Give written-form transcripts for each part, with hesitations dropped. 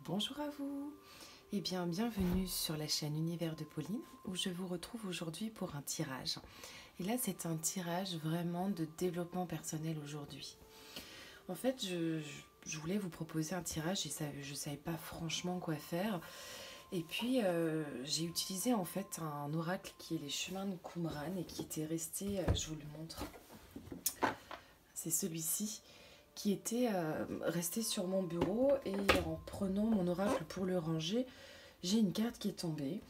Bonjour à vous et bienvenue sur la chaîne Univers de Pauline où je vous retrouve aujourd'hui pour un tirage. Et là c'est un tirage vraiment de développement personnel aujourd'hui. En fait je voulais vous proposer un tirage et je ne savais pas franchement quoi faire. Et puis j'ai utilisé en fait un oracle qui est les chemins de Qumran et qui était resté, je vous le montre, c'est celui-ci qui était resté sur mon bureau, et en prenant mon oracle pour le ranger, j'ai une carte qui est tombée.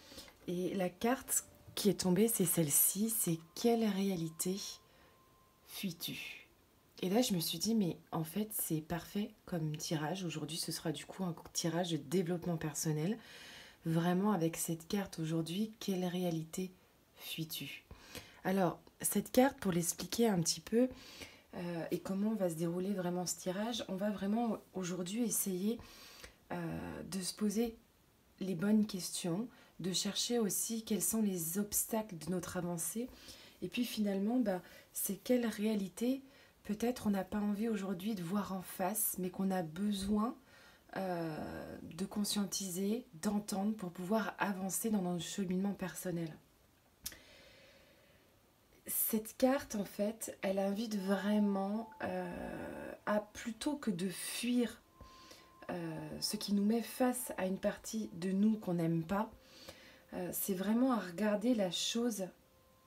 Et la carte qui est tombée, c'est celle-ci, c'est quelle réalité fuis-tu? Et là, je me suis dit, mais en fait, c'est parfait comme tirage. Aujourd'hui, ce sera du coup un tirage de développement personnel. Vraiment, avec cette carte aujourd'hui, quelle réalité fuis-tu? Alors, cette carte, pour l'expliquer un petit peu, et comment va se dérouler vraiment ce tirage, on va vraiment aujourd'hui essayer de se poser les bonnes questions, de chercher aussi quels sont les obstacles de notre avancée, et puis finalement, c'est quelle réalité peut-être on n'a pas envie aujourd'hui de voir en face, mais qu'on a besoin de conscientiser, d'entendre pour pouvoir avancer dans notre cheminement personnel. Cette carte, en fait, elle invite vraiment à, plutôt que de fuir ce qui nous met face à une partie de nous qu'on n'aime pas, c'est vraiment à regarder la chose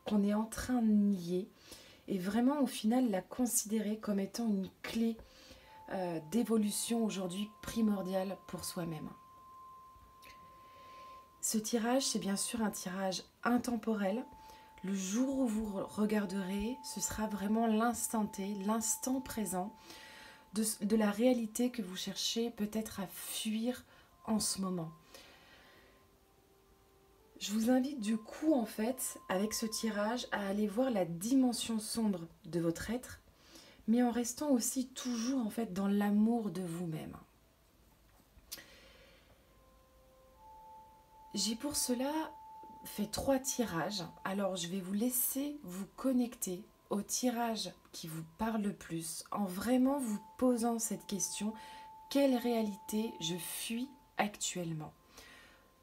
qu'on est en train de nier et vraiment au final la considérer comme étant une clé d'évolution aujourd'hui primordiale pour soi-même. Ce tirage, c'est bien sûr un tirage intemporel. Le jour où vous regarderez, ce sera vraiment l'instant T, l'instant présent de la réalité que vous cherchez peut-être à fuir en ce moment. Je vous invite du coup en fait, avec ce tirage, à aller voir la dimension sombre de votre être, mais en restant aussi toujours en fait dans l'amour de vous-même. J'ai pour cela fait 3 tirages. Alors je vais vous laisser vous connecter au tirage qui vous parle le plus, en vraiment vous posant cette question: quelle réalité je fuis actuellement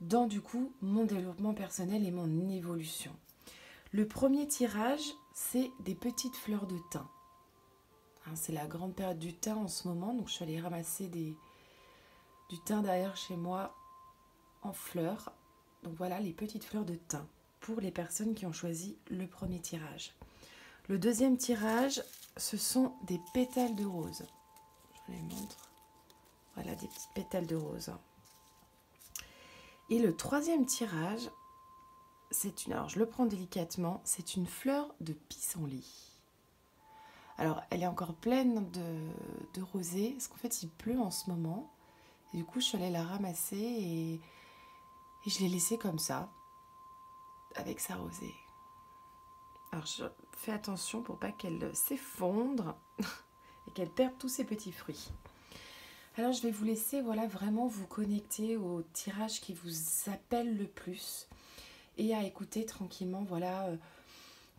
dans du coup mon développement personnel et mon évolution? Le premier tirage, c'est des petites fleurs de thym. C'est la grande période du thym en ce moment, donc je suis allée ramasser du thym derrière chez moi en fleurs. Donc voilà les petites fleurs de thym pour les personnes qui ont choisi le premier tirage. Le deuxième tirage, ce sont des pétales de rose. Je les montre. Voilà des petits pétales de rose. Et le troisième tirage, alors je le prends délicatement, c'est une fleur de pissenlit. Alors elle est encore pleine de rosée, parce qu'en fait il pleut en ce moment. Et du coup je suis allée la ramasser et je l'ai laissée comme ça, avec sa rosée. Alors je fais attention pour pas qu'elle s'effondre et qu'elle perde tous ses petits fruits. Alors je vais vous laisser vraiment vous connecter au tirage qui vous appelle le plus et à écouter tranquillement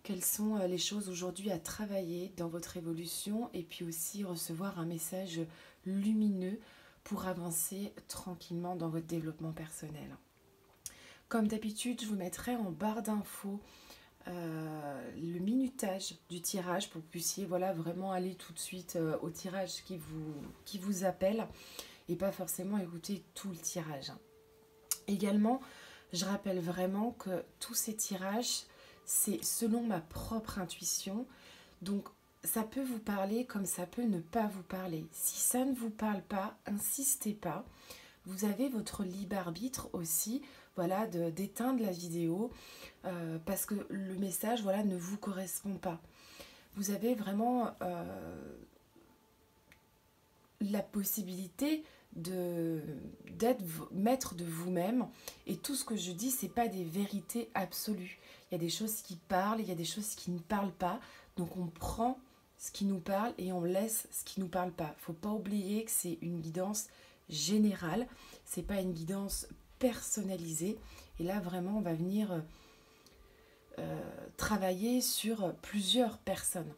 quelles sont les choses aujourd'hui à travailler dans votre évolution, et puis aussi recevoir un message lumineux pour avancer tranquillement dans votre développement personnel. Comme d'habitude, je vous mettrai en barre d'infos le minutage du tirage pour que vous puissiez vraiment aller tout de suite au tirage qui vous appelle et pas forcément écouter tout le tirage. Également, je rappelle vraiment que tous ces tirages, c'est selon ma propre intuition, donc ça peut vous parler comme ça peut ne pas vous parler. Si ça ne vous parle pas, insistez pas. Vous avez votre libre arbitre aussi, d'éteindre la vidéo parce que le message ne vous correspond pas. Vous avez vraiment la possibilité d'être maître de vous-même, et tout ce que je dis, c'est pas des vérités absolues. Il y a des choses qui parlent, il y a des choses qui ne parlent pas, donc on prend ce qui nous parle et on laisse ce qui nous parle pas. Faut pas oublier que c'est une guidance générale, c'est pas une guidance personnalisée, et là vraiment on va venir travailler sur plusieurs personnes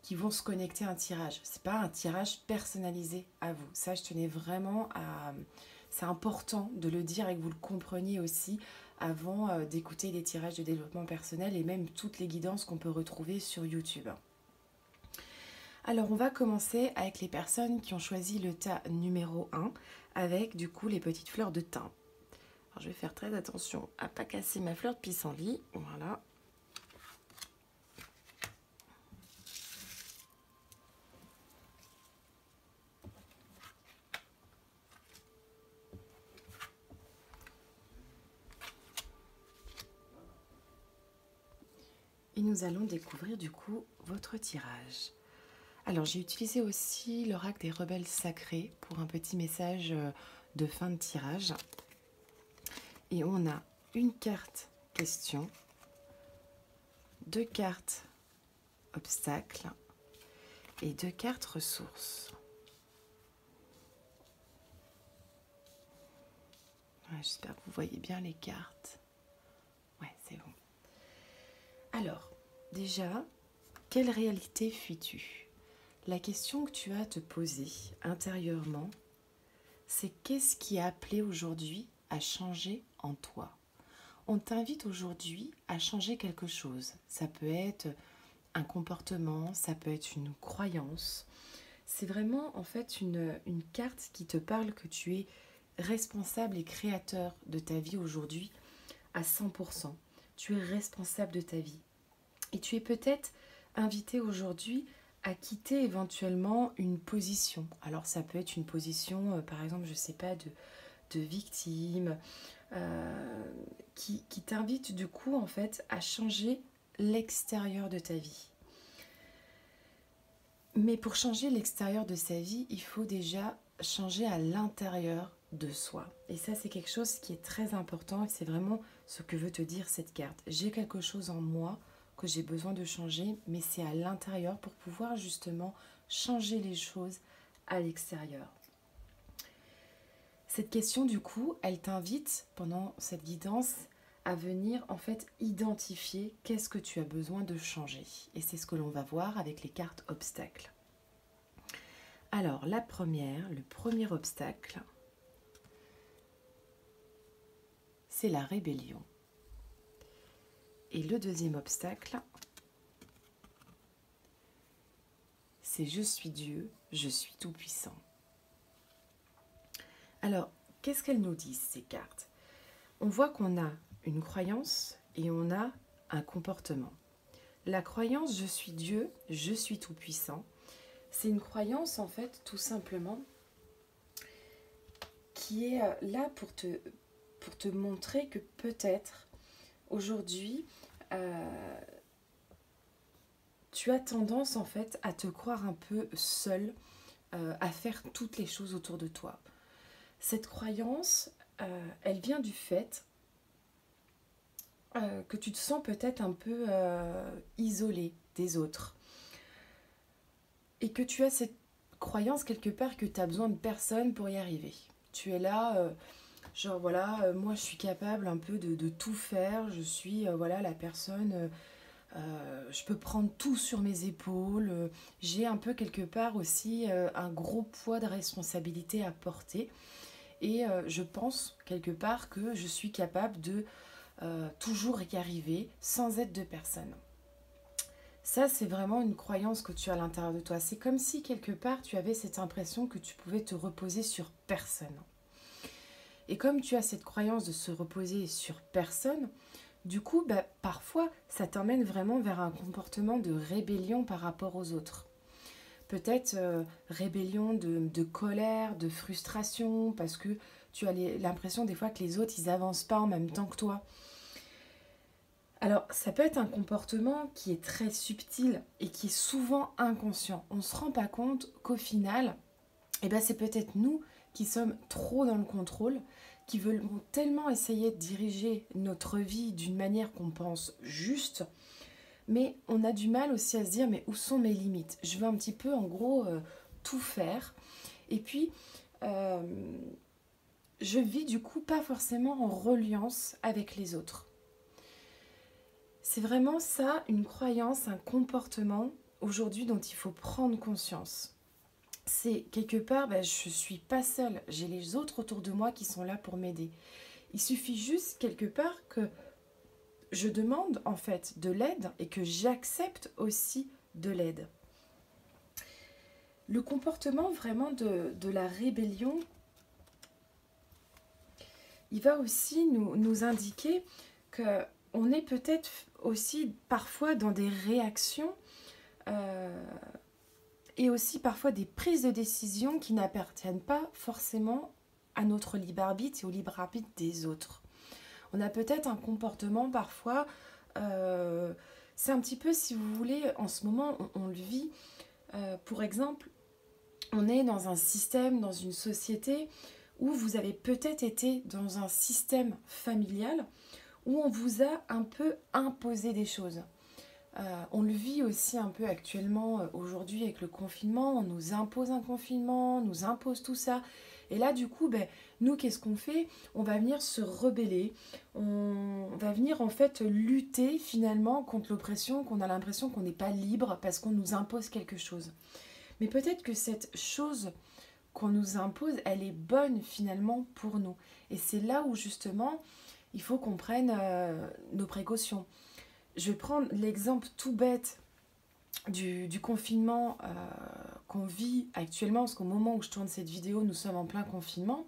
qui vont se connecter à un tirage. C'est pas un tirage personnalisé à vous. Ça, je tenais vraiment c'est important de le dire et que vous le compreniez aussi avant d'écouter les tirages de développement personnel et même toutes les guidances qu'on peut retrouver sur YouTube. Alors on va commencer avec les personnes qui ont choisi le tas numéro 1 avec du coup les petites fleurs de thym. Alors je vais faire très attention à ne pas casser ma fleur de pissenlit. Voilà. Et nous allons découvrir du coup votre tirage. Alors j'ai utilisé aussi l'oracle des rebelles sacrés pour un petit message de fin de tirage. Et on a une carte question, 2 cartes obstacles et 2 cartes ressources. Ouais, j'espère que vous voyez bien les cartes. Ouais, c'est bon. Alors, déjà, quelle réalité fuis-tu? La question que tu as à te poser intérieurement, c'est qu'est-ce qui a appelé aujourd'hui à changer en toi? On t'invite aujourd'hui à changer quelque chose. Ça peut être un comportement, ça peut être une croyance. C'est vraiment en fait une carte qui te parle que tu es responsable et créateur de ta vie aujourd'hui à 100%. Tu es responsable de ta vie. Et tu es peut-être invité aujourd'hui à quitter éventuellement une position. Alors ça peut être une position, par exemple, je ne sais pas, de victime, qui t'invite du coup en fait à changer l'extérieur de ta vie. Mais pour changer l'extérieur de sa vie, il faut déjà changer à l'intérieur de soi. Et ça, c'est quelque chose qui est très important et c'est vraiment ce que veut te dire cette carte. J'ai quelque chose en moi que j'ai besoin de changer, mais c'est à l'intérieur pour pouvoir justement changer les choses à l'extérieur. Cette question, du coup, elle t'invite pendant cette guidance à venir en fait identifier qu'est-ce que tu as besoin de changer. Et c'est ce que l'on va voir avec les cartes obstacles. Alors, le premier obstacle, c'est la rébellion. Et le deuxième obstacle, c'est je suis Dieu, je suis tout-puissant. Alors, qu'est-ce qu'elles nous disent, ces cartes? On voit qu'on a une croyance et on a un comportement. La croyance « je suis Dieu, je suis tout-puissant », c'est une croyance, en fait, tout simplement, qui est là pour te montrer que peut-être, aujourd'hui, tu as tendance, en fait, à te croire un peu seul, à faire toutes les choses autour de toi. Cette croyance, elle vient du fait que tu te sens peut-être un peu isolé des autres. Et que tu as cette croyance quelque part que tu as besoin de personne pour y arriver. Tu es là, genre voilà, moi je suis capable un peu de tout faire, je suis voilà la personne, je peux prendre tout sur mes épaules, j'ai un peu quelque part aussi un gros poids de responsabilité à porter. Et je pense quelque part que je suis capable de toujours y arriver sans aide de personne. Ça, c'est vraiment une croyance que tu as à l'intérieur de toi. C'est comme si quelque part tu avais cette impression que tu pouvais te reposer sur personne. Et comme tu as cette croyance de se reposer sur personne, du coup, parfois, ça t'emmène vraiment vers un comportement de rébellion par rapport aux autres. Peut-être rébellion de colère, de frustration, parce que tu as l'impression des fois que les autres, ils avancent pas en même temps que toi. Alors, ça peut être un comportement qui est très subtil et qui est souvent inconscient. On ne se rend pas compte qu'au final, c'est peut-être nous qui sommes trop dans le contrôle, qui veulent tellement essayer de diriger notre vie d'une manière qu'on pense juste, mais on a du mal aussi à se dire, mais où sont mes limites? Je veux un petit peu, en gros, tout faire. Et puis, je vis du coup pas forcément en reliance avec les autres. C'est vraiment ça, une croyance, un comportement aujourd'hui dont il faut prendre conscience. c'est quelque part, je suis pas seule. J'ai les autres autour de moi qui sont là pour m'aider. Il suffit juste quelque part que je demande en fait de l'aide et que j'accepte aussi de l'aide. Le comportement vraiment de la rébellion, il va aussi nous indiquer que on est peut-être aussi parfois dans des réactions et aussi parfois des prises de décision qui n'appartiennent pas forcément à notre libre arbitre et au libre arbitre des autres. On a peut-être un comportement parfois, c'est un petit peu, si vous voulez, en ce moment, on le vit. Pour exemple, on est dans un système, dans une société où vous avez peut-être été dans un système familial où on vous a un peu imposé des choses. On le vit aussi un peu actuellement aujourd'hui avec le confinement. On nous impose un confinement, on nous impose tout ça. Et là, du coup, nous, qu'est-ce qu'on fait? On va venir se rebeller. On va venir en fait lutter finalement contre l'oppression, qu'on a l'impression qu'on n'est pas libre parce qu'on nous impose quelque chose. Mais peut-être que cette chose qu'on nous impose, elle est bonne finalement pour nous. Et c'est là où justement, il faut qu'on prenne nos précautions. Je vais prendre l'exemple tout bête du confinement qu'on vit actuellement, parce qu'au moment où je tourne cette vidéo, nous sommes en plein confinement.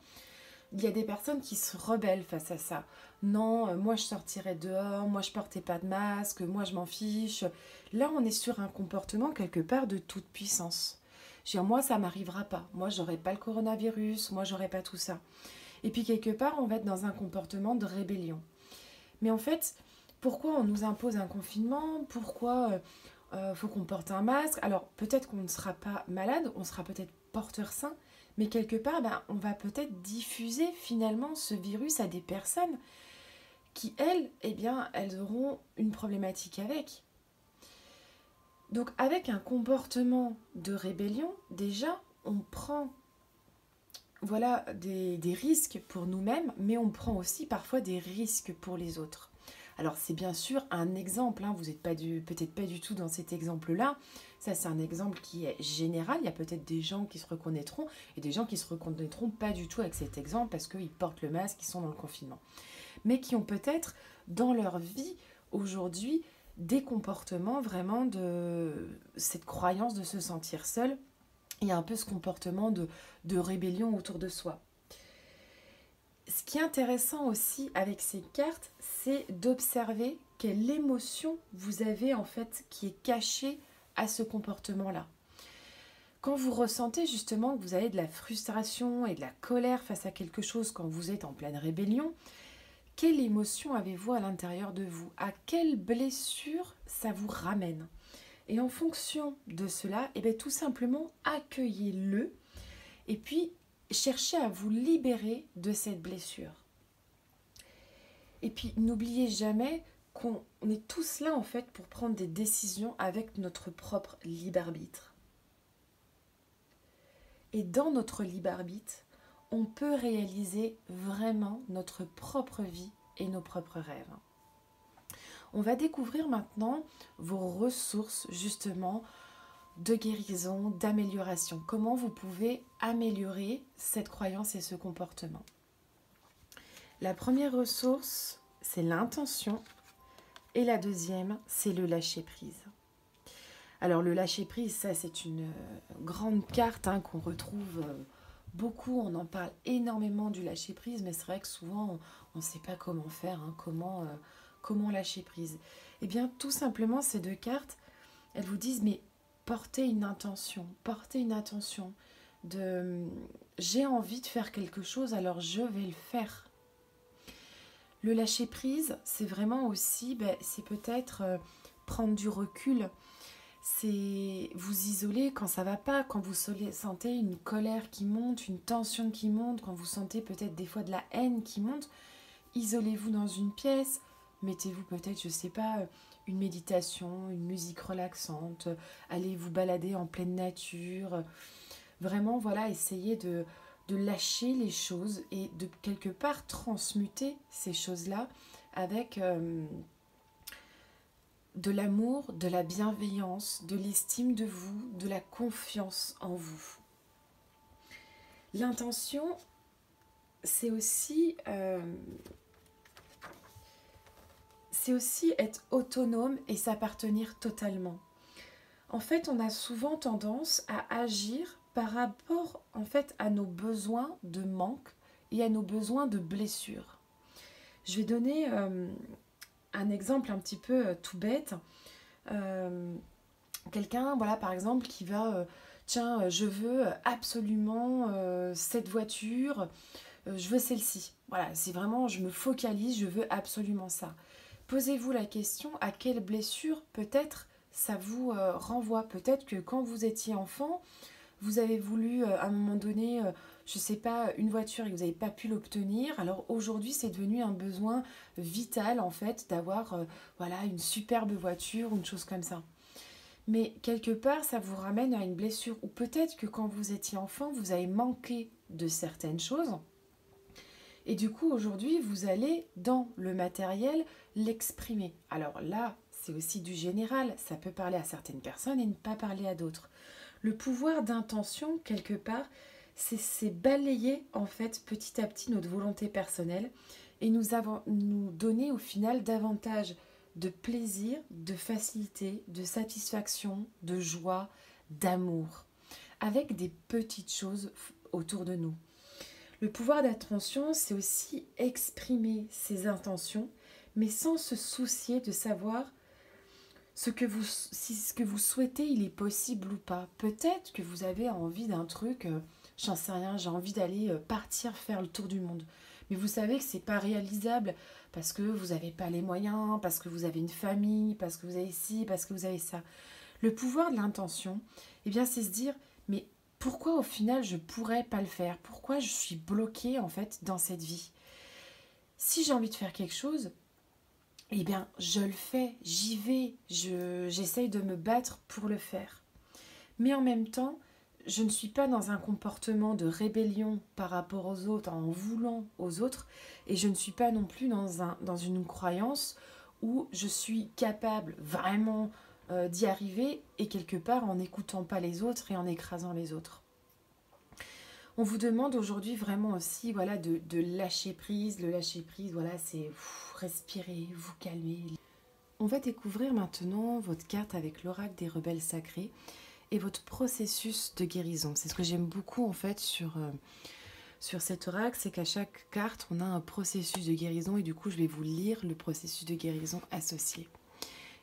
Il y a des personnes qui se rebellent face à ça. Non, moi je sortirais dehors, moi je portais pas de masque, moi je m'en fiche. Là, on est sur un comportement quelque part de toute puissance. Je veux dire, moi ça m'arrivera pas. Moi j'aurais pas le coronavirus, moi j'aurais pas tout ça. Et puis quelque part, on va être dans un comportement de rébellion. Mais en fait, pourquoi on nous impose un confinement? Pourquoi faut qu'on porte un masque? Alors peut-être qu'on ne sera pas malade, on sera peut-être porteur sain, mais quelque part, on va peut-être diffuser finalement ce virus à des personnes qui, elles, eh bien, elles auront une problématique avec. Donc avec un comportement de rébellion, déjà, on prend voilà, des risques pour nous-mêmes, mais on prend aussi parfois des risques pour les autres. Alors c'est bien sûr un exemple, hein, vous n'êtes peut-être pas du tout dans cet exemple-là. Ça c'est un exemple qui est général, il y a peut-être des gens qui se reconnaîtront et des gens qui se reconnaîtront pas du tout avec cet exemple parce qu'ils portent le masque, ils sont dans le confinement. Mais qui ont peut-être dans leur vie aujourd'hui des comportements vraiment de cette croyance de se sentir seul. Il y a un peu ce comportement de rébellion autour de soi. Ce qui est intéressant aussi avec ces cartes, c'est d'observer quelle émotion vous avez en fait qui est cachée à ce comportement-là. Quand vous ressentez justement que vous avez de la frustration et de la colère face à quelque chose quand vous êtes en pleine rébellion, quelle émotion avez-vous à l'intérieur de vous? À quelle blessure ça vous ramène? Et en fonction de cela, tout simplement accueillez-le et puis cherchez à vous libérer de cette blessure. Et puis n'oubliez jamais qu'on est tous là en fait pour prendre des décisions avec notre propre libre arbitre. Et dans notre libre arbitre, on peut réaliser vraiment notre propre vie et nos propres rêves. On va découvrir maintenant vos ressources justement de guérison, d'amélioration. Comment vous pouvez améliorer cette croyance et ce comportement. La première ressource, c'est l'intention. Et la deuxième, c'est le lâcher-prise. Alors le lâcher-prise, ça c'est une grande carte qu'on retrouve beaucoup. On en parle énormément du lâcher-prise, mais c'est vrai que souvent on ne sait pas comment faire, comment lâcher prise. Eh bien tout simplement ces deux cartes, elles vous disent mais portez une intention de j'ai envie de faire quelque chose, alors je vais le faire. Le lâcher prise, c'est vraiment aussi, c'est peut-être prendre du recul, c'est vous isoler quand ça va pas, quand vous sentez une colère qui monte, une tension qui monte, quand vous sentez peut-être des fois de la haine qui monte, isolez-vous dans une pièce, mettez-vous peut-être, je sais pas, une méditation, une musique relaxante, allez vous balader en pleine nature, vraiment voilà, essayez de lâcher les choses et de quelque part transmuter ces choses-là avec de l'amour, de la bienveillance, de l'estime de vous, de la confiance en vous. L'intention, c'est aussi, être autonome et s'appartenir totalement. En fait, on a souvent tendance à agir par rapport en fait à nos besoins de manque et à nos besoins de blessure. Je vais donner un exemple un petit peu tout bête. Euh, Quelqu'un, voilà, par exemple, qui va, tiens, je veux absolument cette voiture, je veux celle-ci. Voilà, c'est vraiment, je me focalise, je veux absolument ça. Posez-vous la question, à quelle blessure peut-être ça vous renvoie. Peut-être que quand vous étiez enfant, vous avez voulu à un moment donné, je ne sais pas, une voiture et que vous n'avez pas pu l'obtenir. Alors aujourd'hui, c'est devenu un besoin vital en fait d'avoir voilà, une superbe voiture ou une chose comme ça. Mais quelque part, ça vous ramène à une blessure. Ou peut-être que quand vous étiez enfant, vous avez manqué de certaines choses. Et du coup, aujourd'hui, vous allez, dans le matériel, l'exprimer. Alors là, c'est aussi du général. Ça peut parler à certaines personnes et ne pas parler à d'autres. Le pouvoir d'intention, quelque part, c'est balayer, en fait, petit à petit notre volonté personnelle et nous donner, au final, davantage de plaisir, de facilité, de satisfaction, de joie, d'amour, avec des petites choses autour de nous. Le pouvoir d'attention, c'est aussi exprimer ses intentions, mais sans se soucier de savoir si ce que vous souhaitez, il est possible ou pas. Peut-être que vous avez envie d'un truc, j'en sais rien, j'ai envie d'aller partir faire le tour du monde. Mais vous savez que c'est pas réalisable parce que vous n'avez pas les moyens, parce que vous avez une famille, parce que vous avez ci, parce que vous avez ça. Le pouvoir de l'intention, eh bien, c'est se dire, mais pourquoi au final je pourrais pas le faire? Pourquoi je suis bloquée en fait dans cette vie? Si j'ai envie de faire quelque chose, eh bien, je le fais, j'y vais, j'essaye de me battre pour le faire. Mais en même temps, je ne suis pas dans un comportement de rébellion par rapport aux autres, en voulant aux autres, et je ne suis pas non plus dans une croyance où je suis capable vraiment d'y arriver, et quelque part en n'écoutant pas les autres et en écrasant les autres. On vous demande aujourd'hui vraiment aussi voilà, de lâcher prise. Le lâcher prise, voilà, c'est respirer, vous calmer. On va découvrir maintenant votre carte avec l'oracle des rebelles sacrés et votre processus de guérison. C'est ce que j'aime beaucoup en fait sur cet oracle, c'est qu'à chaque carte, on a un processus de guérison et du coup, je vais vous lire le processus de guérison associé.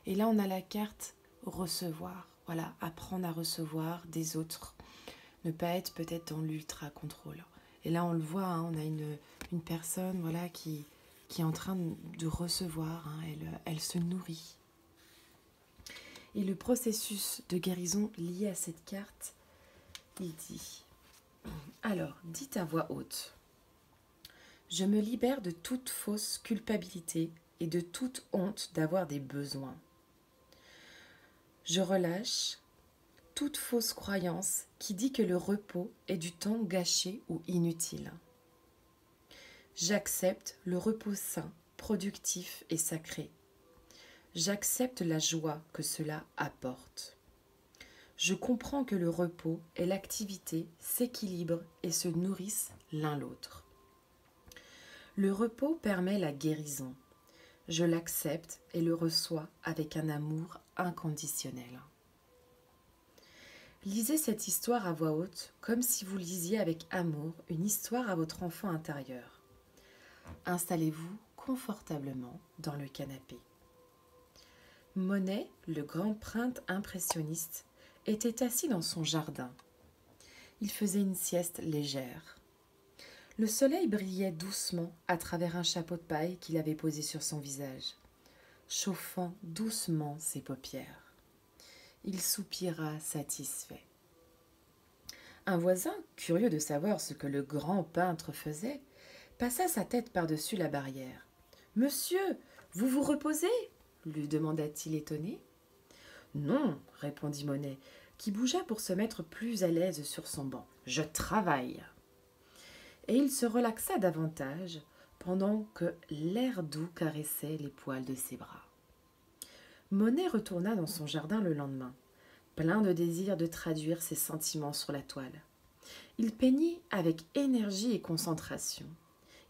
Et là, on a la carte recevoir. Voilà, apprendre à recevoir des autres. Ne pas être peut-être dans l'ultra-contrôle. Et là, on le voit, hein, on a une personne voilà, qui est en train de recevoir. Hein, elle se nourrit. Et le processus de guérison lié à cette carte, il dit... Alors, dites à voix haute. Je me libère de toute fausse culpabilité et de toute honte d'avoir des besoins. Je relâche toute fausse croyance qui dit que le repos est du temps gâché ou inutile. J'accepte le repos sain, productif et sacré. J'accepte la joie que cela apporte. Je comprends que le repos et l'activité s'équilibrent et se nourrissent l'un l'autre. Le repos permet la guérison. Je l'accepte et le reçois avec un amour inconditionnel. Lisez cette histoire à voix haute comme si vous lisiez avec amour une histoire à votre enfant intérieur. Installez-vous confortablement dans le canapé. Monet, le grand peintre impressionniste, était assis dans son jardin. Il faisait une sieste légère. Le soleil brillait doucement à travers un chapeau de paille qu'il avait posé sur son visage, chauffant doucement ses paupières. Il soupira satisfait. Un voisin, curieux de savoir ce que le grand peintre faisait, passa sa tête par-dessus la barrière. « Monsieur, vous vous reposez ?» lui demanda-t-il étonné. « Non, répondit Monet, qui bougea pour se mettre plus à l'aise sur son banc. « Je travaille. » Et il se relaxa davantage pendant que l'air doux caressait les poils de ses bras. Monet retourna dans son jardin le lendemain, plein de désir de traduire ses sentiments sur la toile. Il peignit avec énergie et concentration.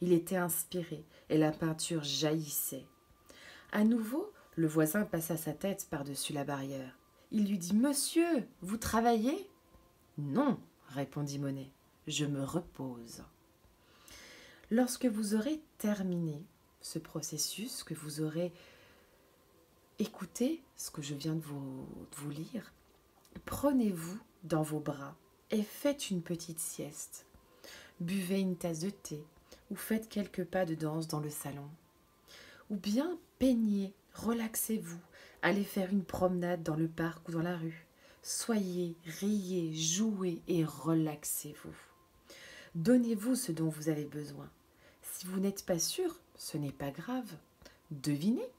Il était inspiré et la peinture jaillissait. À nouveau, le voisin passa sa tête par-dessus la barrière. Il lui dit « Monsieur, vous travaillez ?»« Non, répondit Monet, je me repose. » Lorsque vous aurez terminé ce processus, que vous aurez écouté ce que je viens de vous lire, prenez-vous dans vos bras et faites une petite sieste. Buvez une tasse de thé ou faites quelques pas de danse dans le salon. Ou bien peignez, relaxez-vous, allez faire une promenade dans le parc ou dans la rue. Soyez, riez, jouez et relaxez-vous. Donnez-vous ce dont vous avez besoin. Si vous n'êtes pas sûr, ce n'est pas grave. Devinez.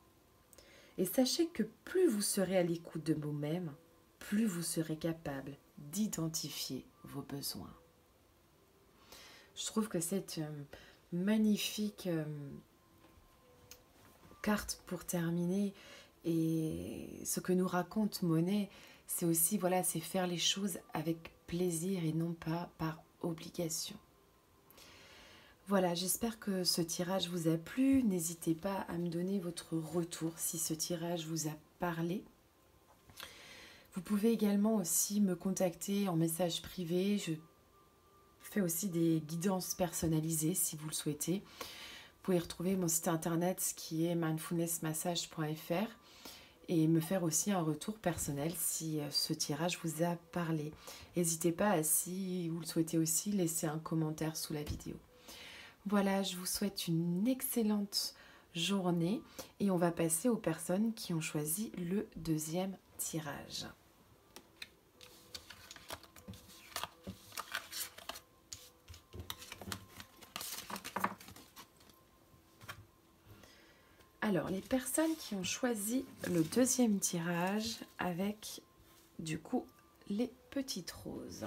Et sachez que plus vous serez à l'écoute de vous-même, plus vous serez capable d'identifier vos besoins. Je trouve que c'est une magnifique carte pour terminer. Et ce que nous raconte Monet, c'est aussi, voilà, c'est faire les choses avec plaisir et non pas par obligation. Voilà, j'espère que ce tirage vous a plu. N'hésitez pas à me donner votre retour si ce tirage vous a parlé. Vous pouvez également aussi me contacter en message privé. Je fais aussi des guidances personnalisées si vous le souhaitez. Vous pouvez retrouver mon site internet qui est mindfulnessmassage.fr et me faire aussi un retour personnel si ce tirage vous a parlé. N'hésitez pas à, si vous le souhaitez aussi, laisser un commentaire sous la vidéo. Voilà, je vous souhaite une excellente journée et on va passer aux personnes qui ont choisi le deuxième tirage. Alors, les personnes qui ont choisi le deuxième tirage avec, du coup, les petites roses.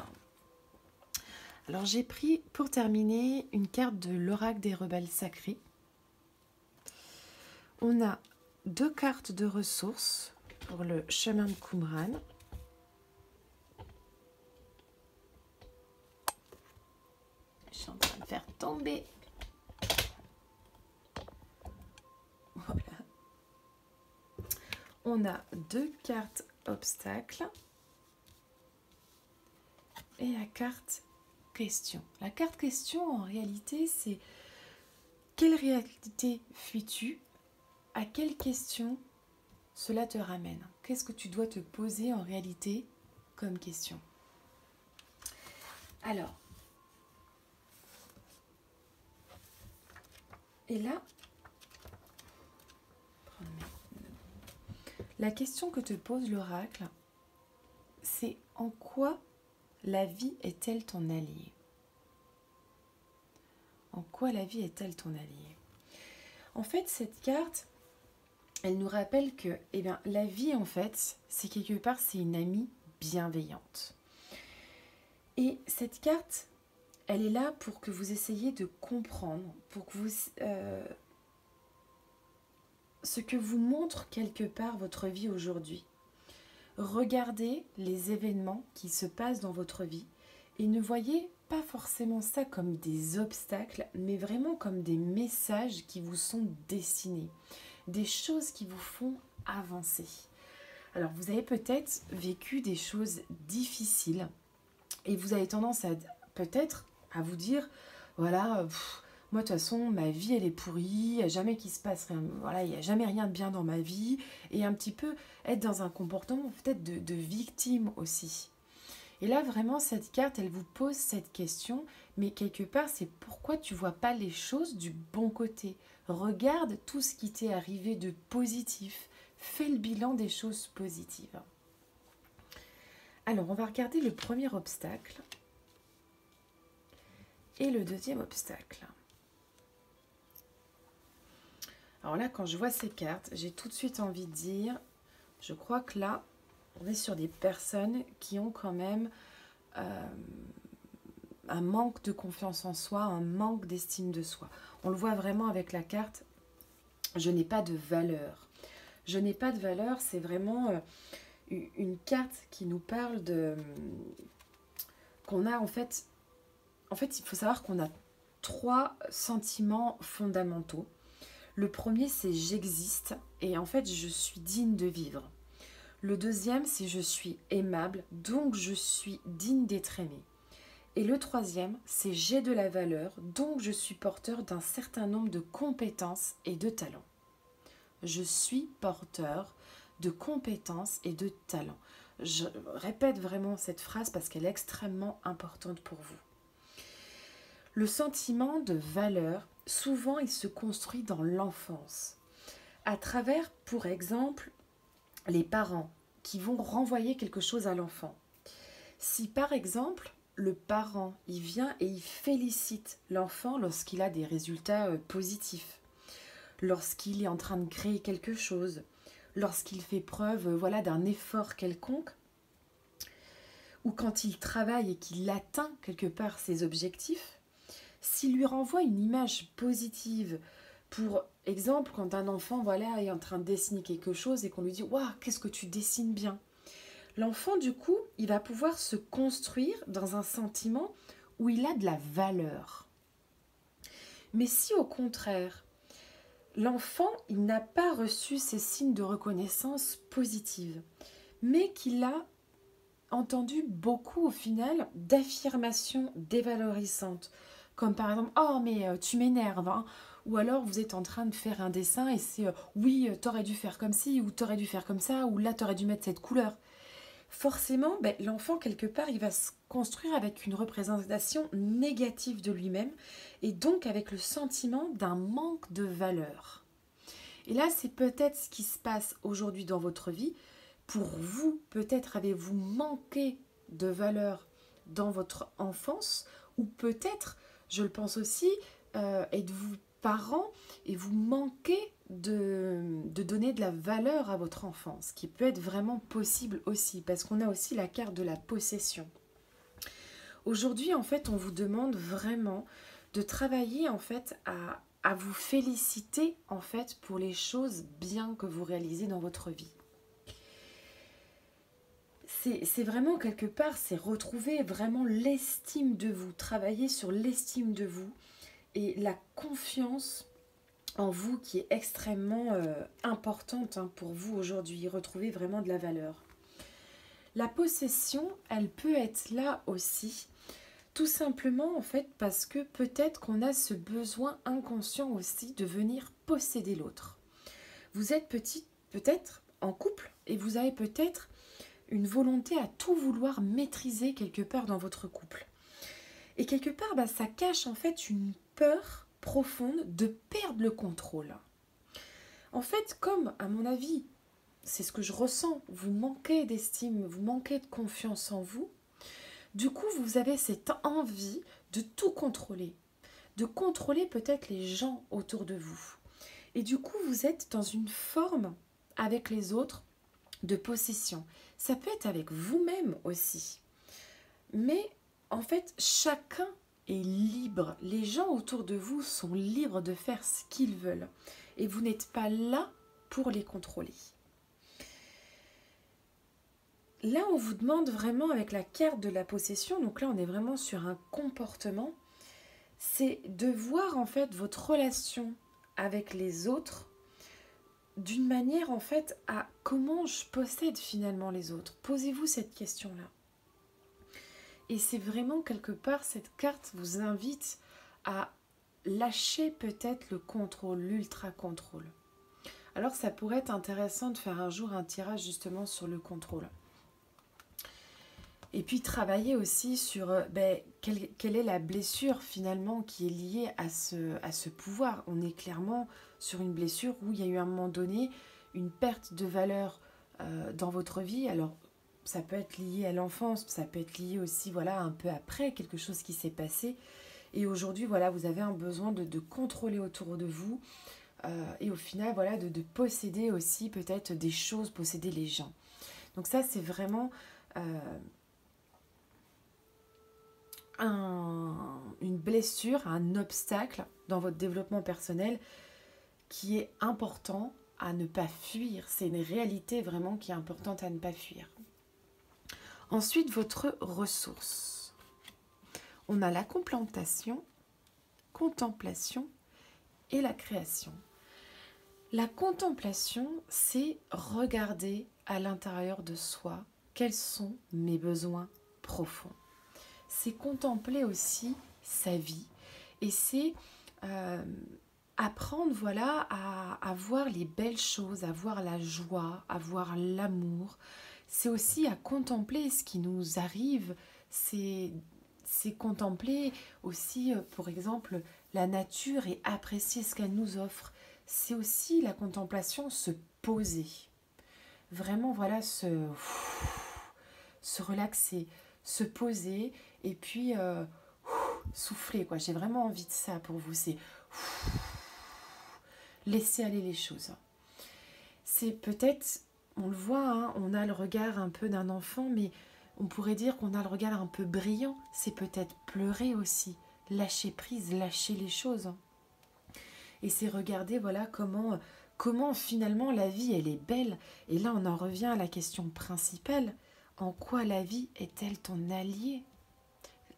Alors, j'ai pris, pour terminer, une carte de l'oracle des rebelles sacrés. On a 2 cartes de ressources pour le chemin de Qumran. Je suis en train de faire tomber. Voilà. On a 2 cartes obstacles et la carte question. La carte question, en réalité, c'est quelle réalité fuis-tu? À quelle question cela te ramène? Qu'est-ce que tu dois te poser en réalité comme question? Alors, et là, la question que te pose l'oracle, c'est en quoi la vie est-elle ton allié? En quoi la vie est-elle ton allié? En fait, cette carte, elle nous rappelle que la vie, en fait, c'est quelque part, c'est une amie bienveillante. Et cette carte, elle est là pour que vous essayiez de comprendre, pour que vous... ce que vous montre quelque part votre vie aujourd'hui. Regardez les événements qui se passent dans votre vie et ne voyez pas forcément ça comme des obstacles, mais vraiment comme des messages qui vous sont destinés, des choses qui vous font avancer. Alors, vous avez peut-être vécu des choses difficiles et vous avez tendance à peut-être à vous dire, voilà, moi de toute façon, ma vie elle est pourrie, il n'y a jamais qu'il se passe rien, voilà, il n'y a jamais rien de bien dans ma vie, et un petit peu être dans un comportement peut-être de victime aussi. Et là, vraiment, cette carte, elle vous pose cette question, mais quelque part, c'est pourquoi tu ne vois pas les choses du bon côté. Regarde tout ce qui t'est arrivé de positif. Fais le bilan des choses positives. Alors, on va regarder le premier obstacle et le deuxième obstacle. Alors là, quand je vois ces cartes, j'ai tout de suite envie de dire, je crois que là, on est sur des personnes qui ont quand même un manque de confiance en soi, un manque d'estime de soi. On le voit vraiment avec la carte, je n'ai pas de valeur. Je n'ai pas de valeur, c'est vraiment une carte qui nous parle de qu'on a en fait en fait, il faut savoir qu'on a 3 sentiments fondamentaux. Le premier, c'est j'existe et en fait, je suis digne de vivre. Le deuxième, c'est je suis aimable, donc je suis digne d'être aimé. Et le troisième, c'est j'ai de la valeur, donc je suis porteur d'un certain nombre de compétences et de talents. Je suis porteur de compétences et de talents. Je répète vraiment cette phrase parce qu'elle est extrêmement importante pour vous. Le sentiment de valeur, souvent, il se construit dans l'enfance, à travers, pour exemple, les parents qui vont renvoyer quelque chose à l'enfant. Si, par exemple, le parent, il vient et il félicite l'enfant lorsqu'il a des résultats positifs, lorsqu'il est en train de créer quelque chose, lorsqu'il fait preuve voilà, d'un effort quelconque, ou quand il travaille et qu'il atteint quelque part ses objectifs, s'il lui renvoie une image positive, pour exemple, quand un enfant voilà, est en train de dessiner quelque chose et qu'on lui dit « Waouh, qu'est-ce que tu dessines bien !» L'enfant, du coup, il va pouvoir se construire dans un sentiment où il a de la valeur. Mais si au contraire, l'enfant, il n'a pas reçu ces signes de reconnaissance positive, mais qu'il a entendu beaucoup au final d'affirmations dévalorisantes, comme par exemple « Oh mais tu m'énerves hein !» ou alors vous êtes en train de faire un dessin et c'est « Oui, t'aurais dû faire comme ci » ou « T'aurais dû faire comme ça » ou « Là, t'aurais dû mettre cette couleur ». Forcément, l'enfant, quelque part, il va se construire avec une représentation négative de lui-même et donc avec le sentiment d'un manque de valeur. Et là, c'est peut-être ce qui se passe aujourd'hui dans votre vie. Pour vous, peut-être avez-vous manqué de valeur dans votre enfance ou peut-être, je le pense aussi, êtes-vous parent et vous manquez de donner de la valeur à votre enfant, ce qui peut être vraiment possible aussi, parce qu'on a aussi la carte de la possession. Aujourd'hui, en fait, on vous demande vraiment de travailler en fait à vous féliciter en fait pour les choses bien que vous réalisez dans votre vie. C'est vraiment quelque part, c'est retrouver vraiment l'estime de vous, travailler sur l'estime de vous et la confiance en vous qui est extrêmement importante pour vous aujourd'hui, retrouver vraiment de la valeur. La possession, elle peut être là aussi, tout simplement en fait parce que peut-être qu'on a ce besoin inconscient aussi de venir posséder l'autre. Vous êtes peut-être en couple et vous avez peut-être une volonté à tout vouloir maîtriser quelque part dans votre couple. Et quelque part, ça cache en fait une peur profonde de perdre le contrôle. En fait, comme à mon avis, c'est ce que je ressens, vous manquez d'estime, vous manquez de confiance en vous, du coup, vous avez cette envie de tout contrôler, de contrôler peut-être les gens autour de vous. Et du coup, vous êtes dans une forme avec les autres de possession. Ça peut être avec vous-même aussi. Mais en fait, chacun est libre. Les gens autour de vous sont libres de faire ce qu'ils veulent. Et vous n'êtes pas là pour les contrôler. Là, on vous demande vraiment avec la carte de la possession, donc là, on est vraiment sur un comportement, c'est de voir en fait votre relation avec les autres d'une manière en fait à comment je possède finalement les autres. Posez-vous cette question-là. Et c'est vraiment quelque part, cette carte vous invite à lâcher peut-être le contrôle, l'ultra-contrôle. Alors ça pourrait être intéressant de faire un jour un tirage justement sur le contrôle. Et puis travailler aussi sur quelle est la blessure finalement qui est liée à ce pouvoir. On est clairement sur une blessure où il y a eu à un moment donné une perte de valeur dans votre vie. Alors ça peut être lié à l'enfance, ça peut être lié aussi un peu après, quelque chose qui s'est passé. Et aujourd'hui, vous avez un besoin de contrôler autour de vous et au final, de posséder aussi peut-être des choses, posséder les gens. Donc ça, c'est vraiment une blessure, un obstacle dans votre développement personnel qui est important à ne pas fuir. C'est une réalité vraiment qui est importante à ne pas fuir. Ensuite, votre ressource. on a la contemplation et la création. La contemplation, c'est regarder à l'intérieur de soi quels sont mes besoins profonds. C'est contempler aussi sa vie et c'est apprendre voilà, à voir les belles choses, à voir la joie, à voir l'amour. C'est aussi à contempler ce qui nous arrive, c'est contempler aussi, pour exemple, la nature et apprécier ce qu'elle nous offre. C'est aussi la contemplation, se poser. Vraiment, voilà, se relaxer, se poser et puis souffler, quoi. J'ai vraiment envie de ça pour vous, c'est laisser aller les choses. C'est peut-être, on le voit, hein, on a le regard un peu d'un enfant, mais on pourrait dire qu'on a le regard un peu brillant. C'est peut-être pleurer aussi, lâcher prise, lâcher les choses. Et c'est regarder, voilà, comment finalement la vie, elle est belle. Et là, on en revient à la question principale. En quoi la vie est-elle ton allié?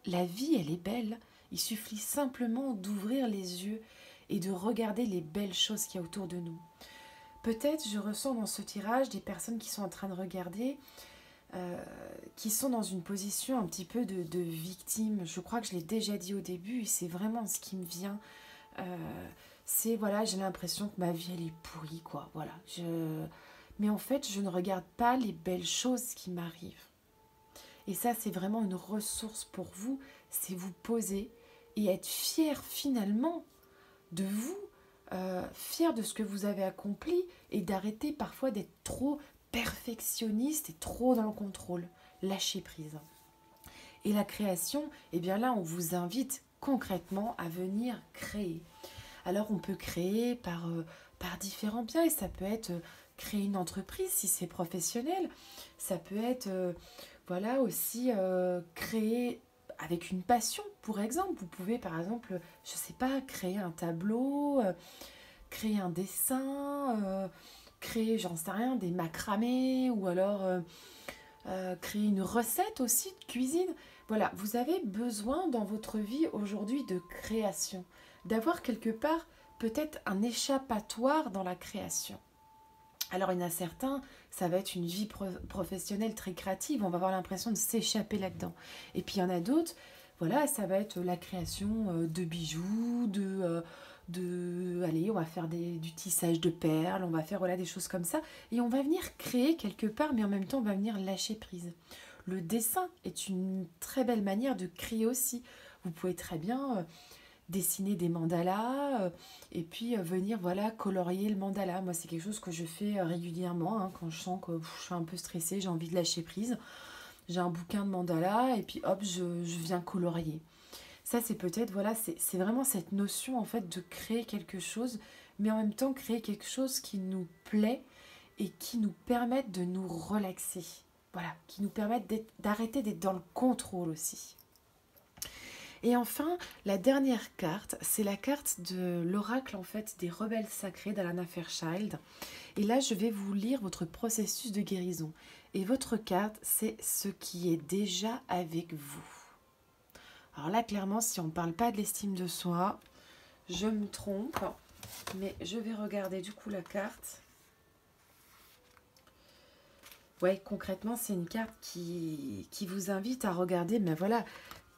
La vie, elle est belle. Il suffit simplement d'ouvrir les yeux et de regarder les belles choses qu'il y a autour de nous. Peut-être je ressens dans ce tirage des personnes qui sont en train de regarder, qui sont dans une position un petit peu de victime. Je crois que je l'ai déjà dit au début et c'est vraiment ce qui me vient. C'est, voilà, j'ai l'impression que ma vie, elle est pourrie, quoi. Voilà. Mais en fait, je ne regarde pas les belles choses qui m'arrivent. Et ça, c'est vraiment une ressource pour vous. C'est vous poser et être fier finalement de vous, fier de ce que vous avez accompli et d'arrêter parfois d'être trop perfectionniste et trop dans le contrôle. Lâcher prise. Et la création, eh bien là, on vous invite concrètement à venir créer. Alors, on peut créer par différents biais. Ça peut être créer une entreprise si c'est professionnel. Ça peut être, voilà, aussi créer avec une passion, pour exemple. Vous pouvez, par exemple, je ne sais pas, créer un tableau, créer un dessin, créer, j'en sais rien, des macramés, ou alors créer une recette aussi de cuisine. Voilà, vous avez besoin dans votre vie aujourd'hui de création, d'avoir quelque part peut-être un échappatoire dans la création. Alors il y en a certains, ça va être une vie professionnelle très créative, on va avoir l'impression de s'échapper là-dedans. Et puis il y en a d'autres, voilà, ça va être la création de bijoux, allez, on va faire du tissage de perles, on va faire voilà, des choses comme ça. Et on va venir créer quelque part, mais en même temps on va venir lâcher prise. Le dessin est une très belle manière de créer aussi. Vous pouvez très bien dessiner des mandalas et puis venir voilà colorier le mandala. Moi c'est quelque chose que je fais régulièrement hein, quand je sens que je suis un peu stressée, j'ai envie de lâcher prise. J'ai un bouquin de mandala et puis hop je viens colorier. Ça c'est peut-être voilà c'est vraiment cette notion en fait de créer quelque chose mais en même temps créer quelque chose qui nous plaît et qui nous permette de nous relaxer. Voilà, qui nous permettent d'arrêter d'être dans le contrôle aussi. Et enfin, la dernière carte, c'est la carte de l'oracle en fait des rebelles sacrés d'Alana Fairchild. Et là, je vais vous lire votre processus de guérison. Et votre carte, c'est ce qui est déjà avec vous. Alors là, clairement, si on ne parle pas de l'estime de soi, je me trompe. Mais je vais regarder du coup la carte. Ouais, concrètement, c'est une carte qui vous invite à regarder, mais voilà,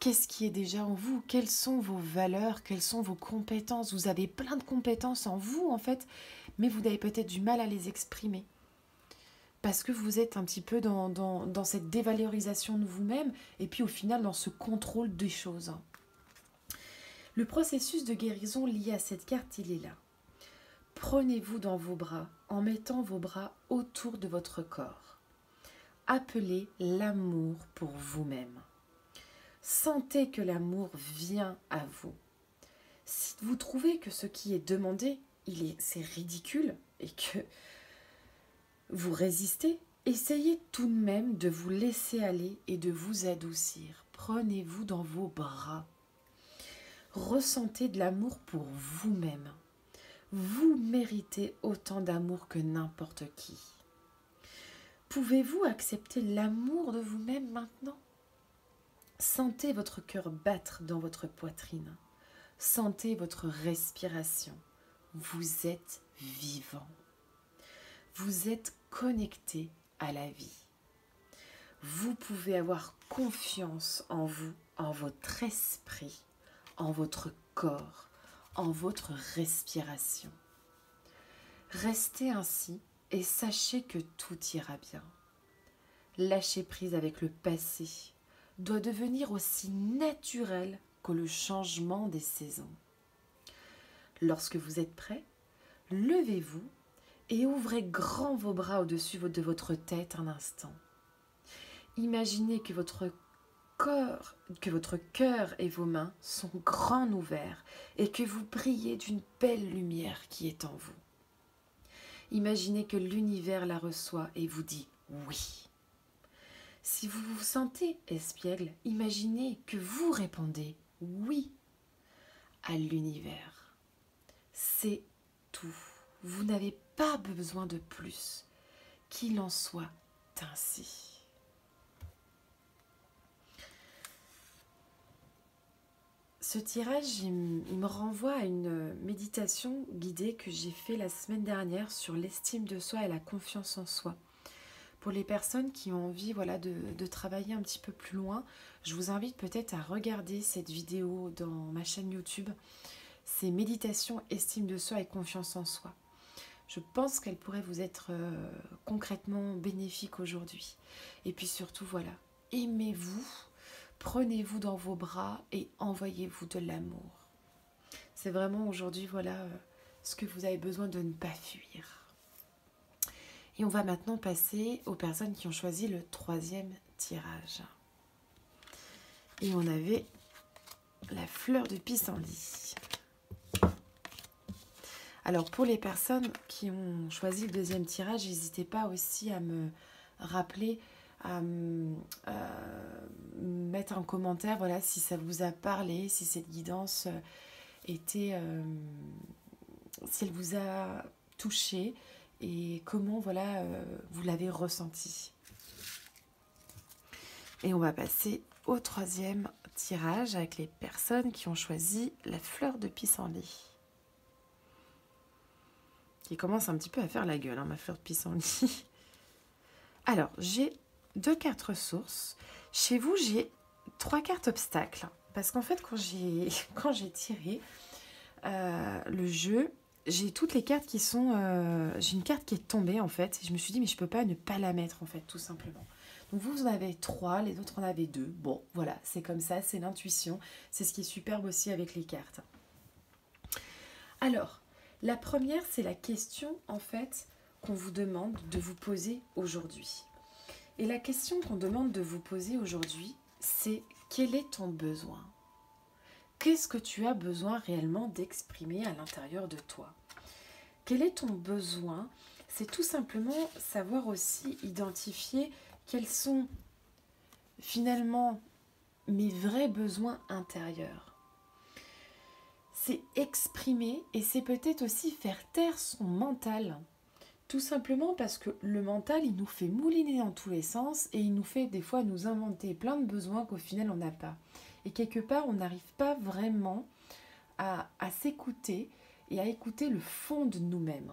qu'est-ce qui est déjà en vous? Quelles sont vos valeurs? Quelles sont vos compétences? Vous avez plein de compétences en vous, en fait, mais vous avez peut-être du mal à les exprimer. Parce que vous êtes un petit peu dans cette dévalorisation de vous-même, et puis au final, dans ce contrôle des choses. Le processus de guérison lié à cette carte, il est là. Prenez-vous dans vos bras, en mettant vos bras autour de votre corps. Appelez l'amour pour vous-même. Sentez que l'amour vient à vous. Si vous trouvez que ce qui est demandé, c'est ridicule et que vous résistez, essayez tout de même de vous laisser aller et de vous adoucir. Prenez-vous dans vos bras. Ressentez de l'amour pour vous-même. Vous méritez autant d'amour que n'importe qui. Pouvez-vous accepter l'amour de vous-même maintenant? Sentez votre cœur battre dans votre poitrine. Sentez votre respiration. Vous êtes vivant. Vous êtes connecté à la vie. Vous pouvez avoir confiance en vous, en votre esprit, en votre corps, en votre respiration. Restez ainsi et sachez que tout ira bien. Lâcher prise avec le passé doit devenir aussi naturel que le changement des saisons. Lorsque vous êtes prêt, levez-vous et ouvrez grand vos bras au-dessus de votre tête un instant. Imaginez que votre cœur et vos mains sont grands ouverts et que vous brillez d'une belle lumière qui est en vous. Imaginez que l'univers la reçoit et vous dit oui. Si vous vous sentez espiègle, imaginez que vous répondez oui à l'univers. C'est tout. Vous n'avez pas besoin de plus. Qu'il en soit ainsi. Ce tirage, il me renvoie à une méditation guidée que j'ai fait la semaine dernière sur l'estime de soi et la confiance en soi. Pour les personnes qui ont envie de travailler un petit peu plus loin, je vous invite peut-être à regarder cette vidéo dans ma chaîne YouTube. C'est méditation, estime de soi et confiance en soi. Je pense qu'elle pourrait vous être concrètement bénéfique aujourd'hui. Et puis surtout, aimez-vous, prenez-vous dans vos bras et envoyez-vous de l'amour. C'est vraiment aujourd'hui, ce que vous avez besoin de ne pas fuir. Et on va maintenant passer aux personnes qui ont choisi le 3e tirage. Et on avait la fleur de pissenlit. Alors pour les personnes qui ont choisi le 2e tirage, n'hésitez pas aussi à me rappeler, à mettre un commentaire, si ça vous a parlé, si cette guidance était, si elle vous a touché et comment vous l'avez ressenti. Et on va passer au 3e tirage avec les personnes qui ont choisi la fleur de pissenlit. Qui commence un petit peu à faire la gueule, ma fleur de pissenlit. Alors, j'ai 2 cartes ressources. Chez vous, j'ai 3 cartes obstacles. Parce qu'en fait, quand j'ai tiré le jeu, j'ai toutes les cartes qui sont... j'ai une carte qui est tombée, en fait. Et je me suis dit, mais je peux pas ne pas la mettre, en fait, tout simplement. Donc, vous en avez 3, les autres en avez 2. Bon, voilà, c'est comme ça, c'est l'intuition. C'est ce qui est superbe aussi avec les cartes. Alors, la première, c'est la question, en fait, qu'on vous demande de vous poser aujourd'hui. Et la question qu'on demande de vous poser aujourd'hui, c'est quel est ton besoin ? Qu'est-ce que tu as besoin réellement d'exprimer à l'intérieur de toi ? Quel est ton besoin ? C'est tout simplement savoir aussi identifier quels sont finalement mes vrais besoins intérieurs. C'est exprimer et c'est peut-être aussi faire taire son mental. Tout simplement parce que le mental, il nous fait mouliner dans tous les sens et il nous fait des fois nous inventer plein de besoins qu'au final on n'a pas. Et quelque part, on n'arrive pas vraiment à s'écouter et à écouter le fond de nous-mêmes.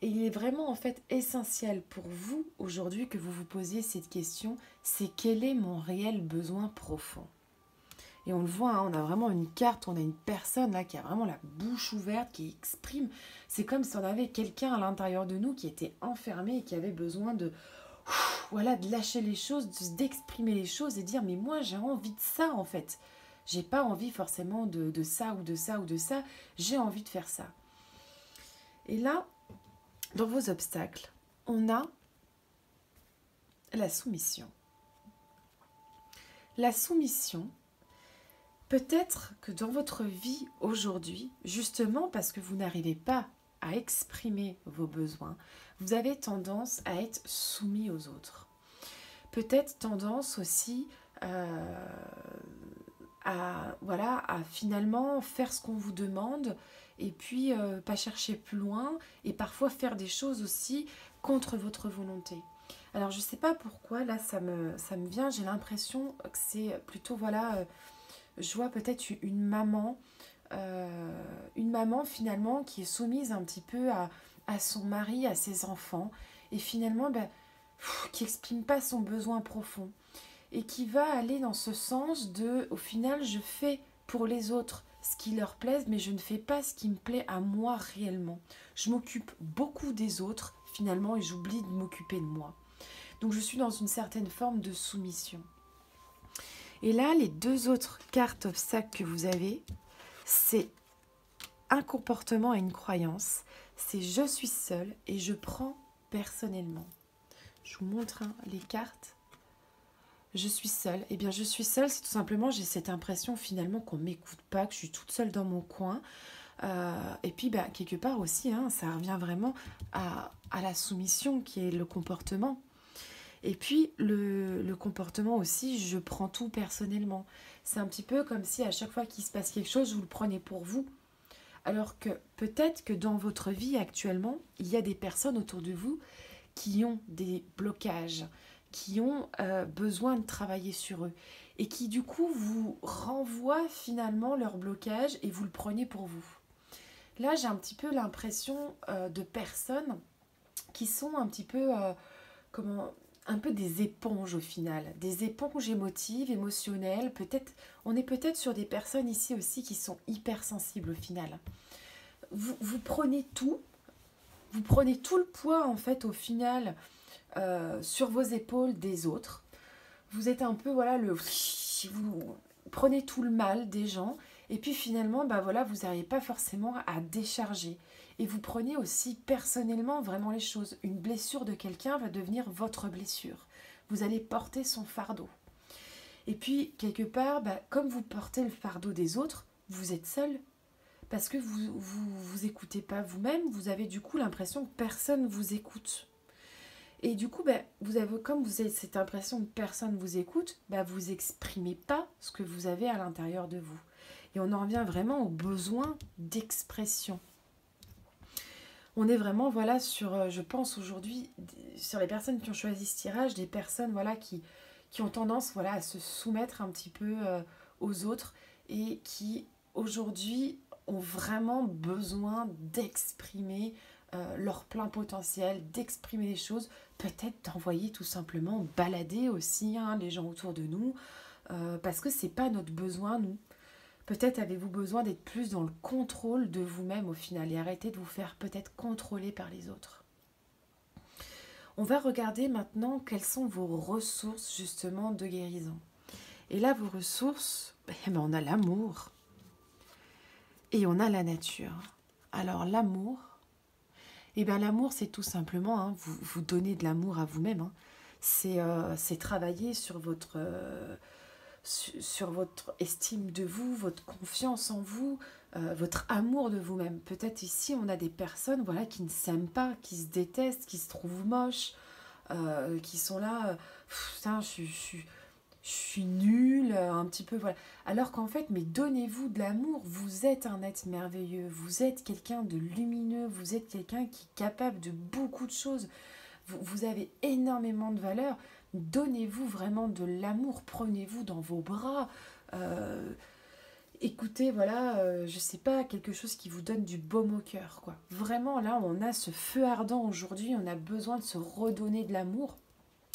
Et il est vraiment en fait essentiel pour vous aujourd'hui que vous vous posiez cette question, c'est quel est mon réel besoin profond ? Et on le voit, on a vraiment une carte, on a une personne là qui a vraiment la bouche ouverte, qui exprime. C'est comme si on avait quelqu'un à l'intérieur de nous qui était enfermé et qui avait besoin de lâcher les choses, d'exprimer les choses et dire mais moi j'ai envie de ça en fait. J'ai pas envie forcément de ça ou de ça ou de ça, j'ai envie de faire ça. Et là, dans vos obstacles, on a la soumission. La soumission, peut-être que dans votre vie aujourd'hui, justement parce que vous n'arrivez pas à exprimer vos besoins, vous avez tendance à être soumis aux autres. Peut-être tendance aussi à finalement faire ce qu'on vous demande et puis pas chercher plus loin et parfois faire des choses aussi contre votre volonté. Alors je sais pas pourquoi, là ça me vient, j'ai l'impression que c'est plutôt, voilà, je vois peut-être une maman finalement qui est soumise un petit peu à son mari, à ses enfants, et finalement qui exprime pas son besoin profond, et qui va aller dans ce sens de, au final, je fais pour les autres ce qui leur plaise, mais je ne fais pas ce qui me plaît à moi réellement. Je m'occupe beaucoup des autres finalement et j'oublie de m'occuper de moi. Donc je suis dans une certaine forme de soumission. Et là, les deux autres cartes obstacles que vous avez, c'est un comportement et une croyance. C'est je suis seule et je prends personnellement. Je vous montre les cartes. Je suis seule. Eh bien, je suis seule, c'est tout simplement, j'ai cette impression finalement qu'on ne m'écoute pas, que je suis toute seule dans mon coin. Et puis, quelque part aussi, ça revient vraiment à la soumission qui est le comportement. Et puis, le comportement aussi, je prends tout personnellement. C'est un petit peu comme si à chaque fois qu'il se passe quelque chose, vous le prenez pour vous. Alors que peut-être que dans votre vie actuellement, il y a des personnes autour de vous qui ont des blocages, qui ont besoin de travailler sur eux et qui du coup vous renvoient finalement leur blocage et vous le prenez pour vous. Là, j'ai un petit peu l'impression de personnes qui sont un petit peu, un peu des éponges au final, des éponges émotives, émotionnelles. Peut-être, on est peut-être sur des personnes ici aussi qui sont hypersensibles au final. Vous prenez tout, vous prenez tout le poids en fait au final sur vos épaules des autres. Vous êtes un peu, voilà, vous prenez tout le mal des gens et puis finalement, vous n'arrivez pas forcément à décharger. Et vous prenez aussi personnellement vraiment les choses. Une blessure de quelqu'un va devenir votre blessure. Vous allez porter son fardeau. Et puis, quelque part, comme vous portez le fardeau des autres, vous êtes seul. Parce que vous écoutez pas vous-même, vous avez du coup l'impression que personne vous écoute. Et du coup, comme vous avez cette impression que personne vous écoute, vous exprimez pas ce que vous avez à l'intérieur de vous. Et on en revient vraiment au besoin d'expression. On est vraiment, voilà, sur, je pense aujourd'hui, sur les personnes qui ont choisi ce tirage, des personnes, voilà, qui ont tendance, voilà, à se soumettre un petit peu aux autres et qui, aujourd'hui, ont vraiment besoin d'exprimer leur plein potentiel, d'exprimer les choses, peut-être d'envoyer tout simplement balader aussi les gens autour de nous, parce que c'est pas notre besoin, nous. Peut-être avez-vous besoin d'être plus dans le contrôle de vous-même au final et arrêter de vous faire peut-être contrôler par les autres. On va regarder maintenant quelles sont vos ressources justement de guérison. Et là, vos ressources, on a l'amour et on a la nature. Alors l'amour, l'amour c'est tout simplement vous donner de l'amour à vous-même. C'est travailler sur votre estime de vous, votre confiance en vous, votre amour de vous-même. Peut-être ici, on a des personnes, voilà, qui ne s'aiment pas, qui se détestent, qui se trouvent moches, qui sont là, putain, je suis nulle, un petit peu, voilà. Alors qu'en fait, mais donnez-vous de l'amour, vous êtes un être merveilleux, vous êtes quelqu'un de lumineux, vous êtes quelqu'un qui est capable de beaucoup de choses, vous avez énormément de valeur. Donnez-vous vraiment de l'amour, prenez-vous dans vos bras, écoutez, voilà, je sais pas, quelque chose qui vous donne du baume au cœur, quoi. Vraiment, là, on a ce feu ardent aujourd'hui, on a besoin de se redonner de l'amour,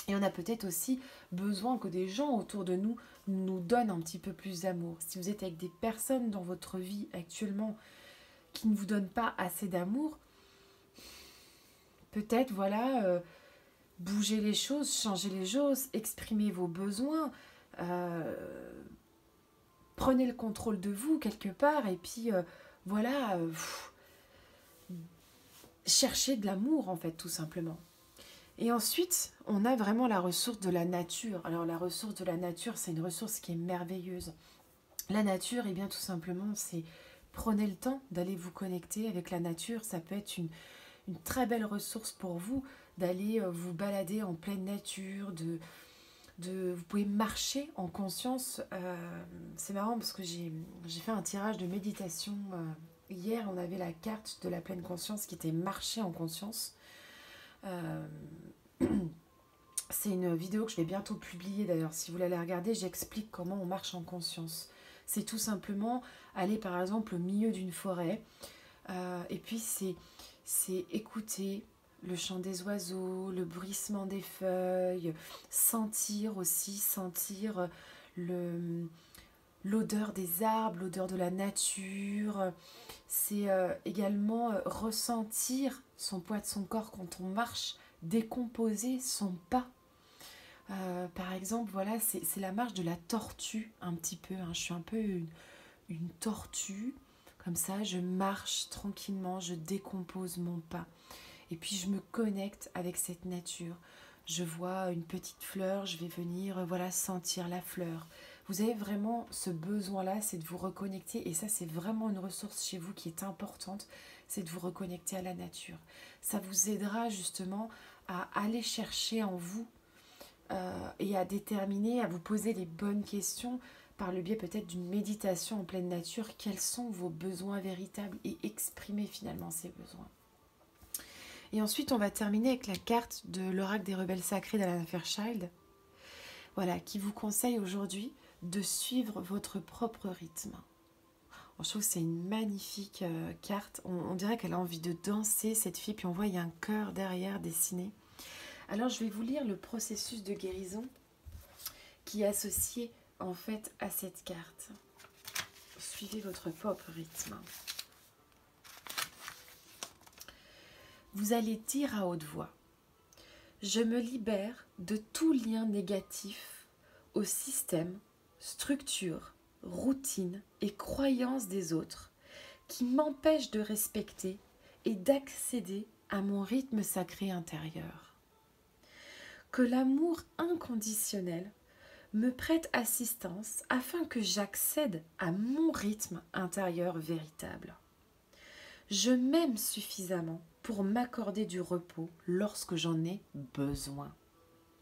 et on a peut-être aussi besoin que des gens autour de nous nous donnent un petit peu plus d'amour. Si vous êtes avec des personnes dans votre vie actuellement qui ne vous donnent pas assez d'amour, peut-être, voilà, bougez les choses, changez les choses, exprimez vos besoins, prenez le contrôle de vous quelque part et puis voilà, cherchez de l'amour en fait tout simplement. Et ensuite, on a vraiment la ressource de la nature. Alors la ressource de la nature, c'est une ressource qui est merveilleuse. La nature, bien tout simplement, c'est prenez le temps d'aller vous connecter avec la nature. Ça peut être une très belle ressource pour vous d'aller vous balader en pleine nature, vous pouvez marcher en conscience. C'est marrant parce que j'ai fait un tirage de méditation hier. On avait la carte de la pleine conscience qui était marcher en conscience. C'est une vidéo que je vais bientôt publier d'ailleurs. Si vous voulez la regarder, j'explique comment on marche en conscience. C'est tout simplement aller par exemple au milieu d'une forêt et puis c'est écouter le chant des oiseaux, le bruissement des feuilles, sentir aussi, sentir le, l'odeur des arbres, l'odeur de la nature. C'est également ressentir son poids de son corps quand on marche, décomposer son pas. Par exemple, voilà, c'est la marche de la tortue, un petit peu. Hein. Je suis un peu une tortue. Comme ça, je marche tranquillement, je décompose mon pas. Et puis, je me connecte avec cette nature. Je vois une petite fleur, je vais venir voilà, sentir la fleur. Vous avez vraiment ce besoin-là, c'est de vous reconnecter. Et ça, c'est vraiment une ressource chez vous qui est importante, c'est de vous reconnecter à la nature. Ça vous aidera justement à aller chercher en vous et à déterminer, à vous poser les bonnes questions par le biais peut-être d'une méditation en pleine nature. Quels sont vos besoins véritables et exprimer finalement ces besoins. Et ensuite, on va terminer avec la carte de l'oracle des rebelles sacrés d'Alan Fairchild, voilà, qui vous conseille aujourd'hui de suivre votre propre rythme. Je trouve que c'est une magnifique carte. On dirait qu'elle a envie de danser, cette fille, puis on voit il y a un cœur derrière dessiné. Alors, je vais vous lire le processus de guérison qui est associé en fait à cette carte. Suivez votre propre rythme. Vous allez dire à haute voix: je me libère de tout lien négatif au système, structure, routine et croyances des autres qui m'empêchent de respecter et d'accéder à mon rythme sacré intérieur. Que l'amour inconditionnel me prête assistance afin que j'accède à mon rythme intérieur véritable. Je m'aime suffisamment pour m'accorder du repos lorsque j'en ai besoin.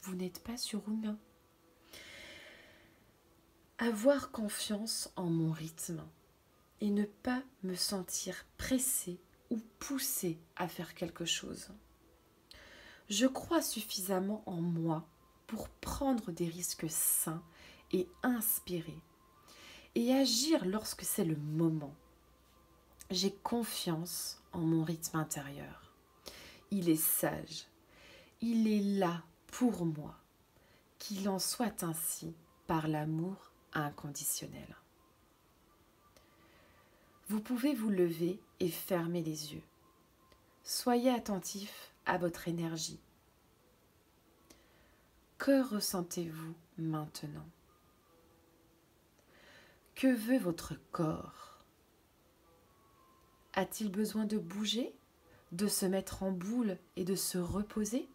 Vous n'êtes pas surhumain. Avoir confiance en mon rythme et ne pas me sentir pressée ou poussée à faire quelque chose. Je crois suffisamment en moi pour prendre des risques sains et inspirés et agir lorsque c'est le moment. J'ai confiance en mon rythme intérieur. Il est sage. Il est là pour moi. Qu'il en soit ainsi par l'amour inconditionnel. Vous pouvez vous lever et fermer les yeux. Soyez attentif à votre énergie. Que ressentez-vous maintenant? Que veut votre corps? A-t-il besoin de bouger, de se mettre en boule et de se reposer?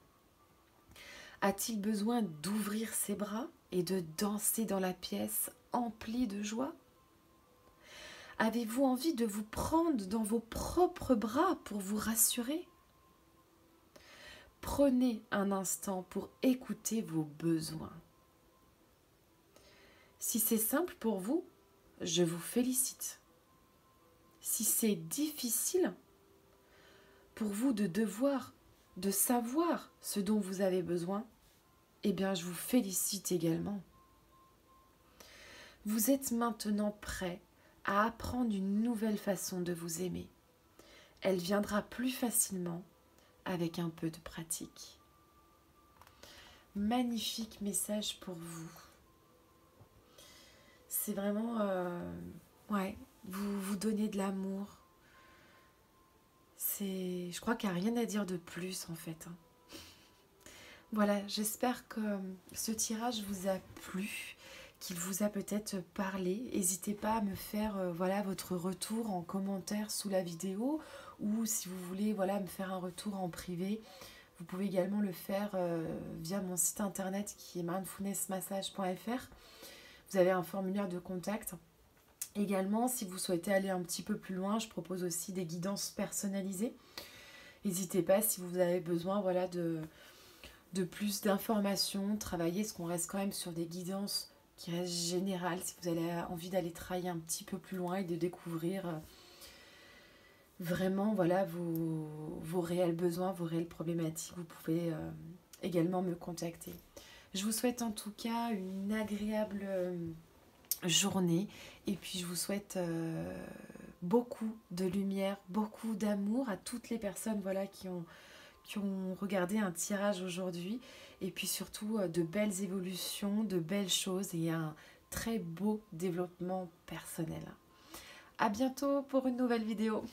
A-t-il besoin d'ouvrir ses bras et de danser dans la pièce emplie de joie? Avez-vous envie de vous prendre dans vos propres bras pour vous rassurer? Prenez un instant pour écouter vos besoins. Si c'est simple pour vous, je vous félicite. Si c'est difficile pour vous de savoir ce dont vous avez besoin, eh bien je vous félicite également. Vous êtes maintenant prêt à apprendre une nouvelle façon de vous aimer. Elle viendra plus facilement avec un peu de pratique. Magnifique message pour vous. C'est vraiment, vous donnez de l'amour. Je crois qu'il n'y a rien à dire de plus en fait. Voilà, j'espère que ce tirage vous a plu, qu'il vous a peut-être parlé. N'hésitez pas à me faire votre retour en commentaire sous la vidéo, ou si vous voulez me faire un retour en privé, vous pouvez également le faire via mon site internet qui est mindfulnessmassage.fr. Vous avez un formulaire de contact. Également, si vous souhaitez aller un petit peu plus loin, je propose aussi des guidances personnalisées. N'hésitez pas si vous avez besoin de plus d'informations, travailler, parce qu'on reste quand même sur des guidances qui restent générales. Si vous avez envie d'aller travailler un petit peu plus loin et de découvrir vraiment vos réels besoins, vos réelles problématiques, vous pouvez également me contacter. Je vous souhaite en tout cas une agréable journée et puis je vous souhaite beaucoup de lumière, beaucoup d'amour à toutes les personnes voilà, qui ont regardé un tirage aujourd'hui et puis surtout de belles évolutions, de belles choses et un très beau développement personnel. À bientôt pour une nouvelle vidéo.